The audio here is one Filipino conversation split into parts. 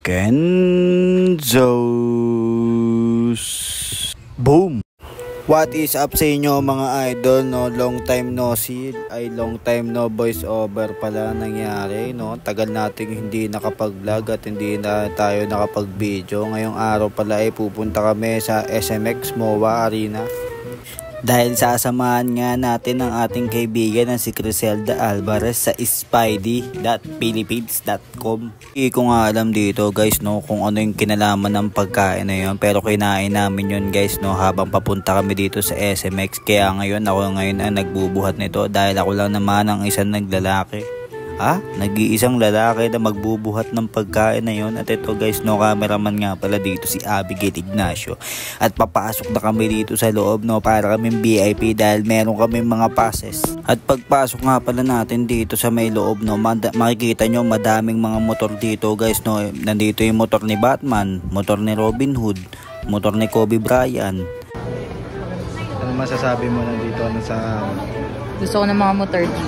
Kenzos. Boom! What is up sa inyo mga idol, no? Long time no see, ay long time no voice over pala nangyari, no? Tagal nating hindi nakapag-vlog at hindi na tayo nakapag-video. Ngayong araw pala ay pupunta kami sa SMX MOA Arena. Dahil sasamahan nga natin ang ating kaibigan na si Criselda Alvarez sa spidey.philippines.com. Hindi ko nga alam dito guys, no, kung ano yung kinalaman ng pagkain na yun, pero kinain namin yun guys, no, habang papunta kami dito sa SMX. Kaya ngayon ako ngayon ang nagbubuhat nito dahil ako lang naman ang isang naglalaki. Nag-iisang lalaki na magbubuhat ng pagkain na yun. At ito guys, no, cameraman nga pala dito si Abigail Ignacio. At papasok na kami dito sa loob, no, para kaming VIP dahil meron kami mga passes. At pagpasok nga pala natin dito sa may loob, no, makikita nyo madaming mga motor dito guys, no. Nandito yung motor ni Batman, motor ni Robin Hood, motor ni Kobe Bryant. Ano masasabi mo nandito sa... Gusto ko ng mga motor dito.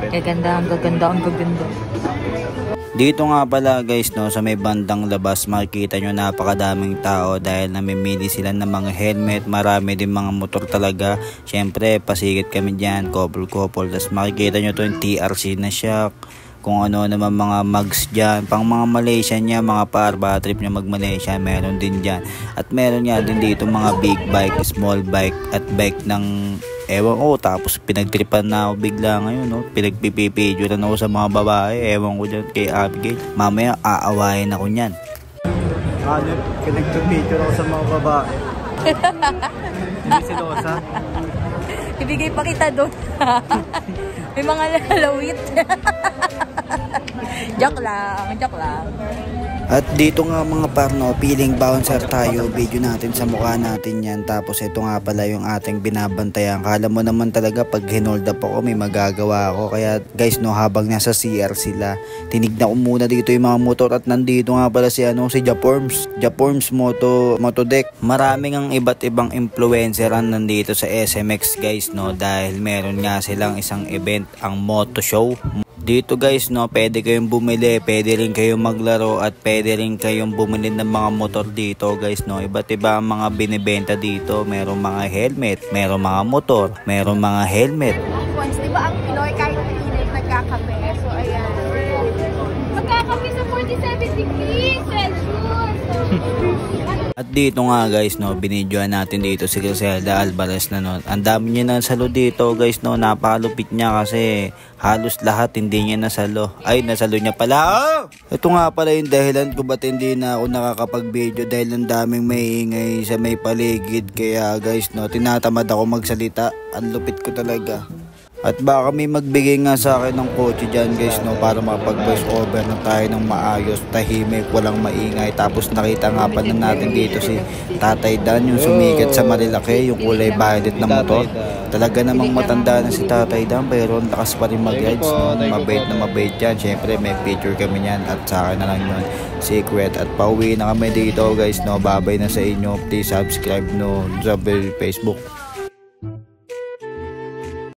Gaganda. Dito nga pala guys, no, sa may bandang labas makikita nyo napakadaming tao dahil namimili sila ng mga helmet. Marami din mga motor talaga. Syempre pasigit kami dyan, couple. Tapos makikita nyo to yung TRC na shock, kung ano naman mga mags dyan, pang mga Malaysian niya, mga parba trip nyo mag Malaysia, meron din dyan. At meron nga din dito mga big bike, small bike at bike ng ewan ko, tapos pinagtripan na ako bigla ngayon, no? Pinagpipipidyo na ako sa mga babae, ewan ko dyan kay Abigail. Mamaya aawayin ako nyan. Pinagpipidyo na ako sa mga babae. Hindi silosa. Ibigay pa kita doon. May mga lalawit. Joke lang. At dito nga mga parno, feeling bouncer tayo, video natin sa mukha natin yan. Tapos ito nga pala yung ating binabantayan. Kala mo naman talaga pag hinold up ako may magagawa ako. Kaya guys, no, habang nasa CR sila, tinignan ko muna dito yung mga motor. At nandito nga pala si Japorms Motodeck. Maraming ang iba't ibang influencer ang nandito sa SMX guys, no, dahil meron nga silang isang event, ang Moto Show. Dito guys, no, pwede kayong bumili, pwede rin kayong maglaro at pwede rin kayong bumili ng mga motor dito guys, no. Iba't iba ang mga binibenta dito. Merong mga helmet, merong mga motor, merong mga helmet. Di ba ang Pinoy kahit mainit nagkakape? So ayan. Magkakape sa 47 degrees Celsius. At dito nga guys, no, binidyoan natin dito si Criselda Alvarez na, no. Ang dami niya nasalo dito guys, no. Napakalupit niya kasi halos lahat hindi niya nasalo. Ay, nasalo niya pala. Ito nga pala yung dahilan kung ba't hindi na ako nakakapag-video dahil ang daming maingay sa may paligid. Kaya guys, no, tinatamad ako magsalita. Ang lupit ko talaga. At baka may magbigay nga sa akin ng kotse dyan guys, no, para makapag-voice over na tayo ng maayos, tahimik, walang maingay. Tapos nakita nga pa na natin dito si Tatay Dan, yung sumikat sa Marilaki, yung kulay violet na motor. Talaga namang matanda na si Tatay Dan pero ang lakas pa rin mag-rides, no? Mabait yan. Syempre may picture kami yan at sa akin na lang yun, secret. At pauwi na kami dito guys, no. Babay na sa inyo. Please subscribe, no, sa Facebook.